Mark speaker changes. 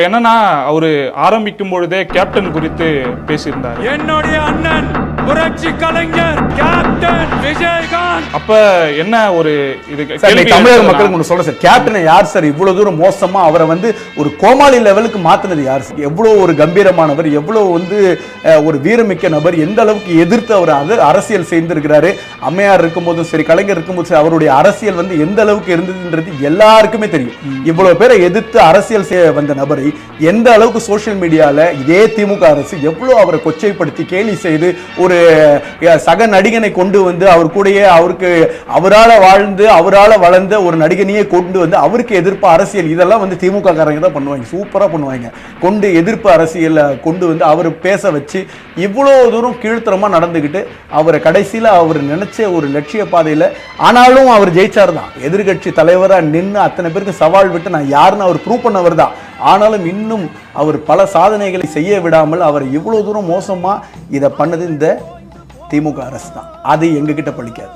Speaker 1: என்னன்னா அவரு ஆரம்பிக்கும் பொழுதே கேப்டன் குறித்து பேசியிருந்தார்.
Speaker 2: என்னுடைய அண்ணன் புரட்சி கலைஞர் கேப்டன் விஜயகாந்த்.
Speaker 1: அப்ப என்ன ஒரு இது
Speaker 3: தமிழக மக்களுக்கு ஒன்று சொல்றேன் சார், கேப்டனை யார் சார் இவ்வளவு தூரம் மோசமா அவரை ஒரு கோமாளி லெவலுக்கு மாத்தினது யார் சார்? எவ்வளவு ஒரு கம்பீரமானவர், எவ்வளவு ஒரு வீரமிக்க நபர், எந்த அளவுக்கு எதிர்த்து அவர் அரசியல் செய்திருக்கிறாரு. அம்மையார் இருக்கும்போதும் சரி, கலைஞர் இருக்கும்போது சரி, அவருடைய அரசியல் எந்த அளவுக்கு இருந்ததுன்றது எல்லாருக்குமே தெரியும். இவ்வளவு பேரை எதிர்த்து அரசியல் செய்ய வந்த நபரை எந்த அளவுக்கு சோசியல் மீடியால இதே திமுக அரசு எவ்வளவு அவரை கொச்சைப்படுத்தி கேலி செய்து ஒரு சக நடிகனை கொண்டு அவர் கூடயே அவரால் வாழ்ந்து அவரால் வளர்ந்த ஒரு நடிகனையே கொண்டு அவருக்கு எதிர்ப்பு அரசியல், இதெல்லாம் திமுக காரங்க தான் பண்ணுவாங்க, சூப்பரா பண்ணுவாங்க. கொண்டு எதிர்ப்பு அரசியல் கொண்டு அவர் பேச வச்சு இவ்வளவு தூரம் கீழ்த்தரமா நடந்துகிட்டு அவரை கடைசியில் அவர் நினைச்ச ஒரு லட்சிய பாதையில, ஆனாலும் அவர் ஜெயிச்சார் தான். எதிர்கட்சி தலைவரா நின்று அத்தனை பேருக்கு சவால் விட்டு நான் யாருன்னு அவர் ப்ரூவ் பண்ணவர் தான். ஆனாலும் இன்னும் அவர் பல சாதனைகளை செய்ய விடாமல் அவர் இவ்வளவு தூரம் மோசமா இதை பண்ணது இந்த திமுக அரசு தான். அது எங்ககிட்ட பழிக்காது.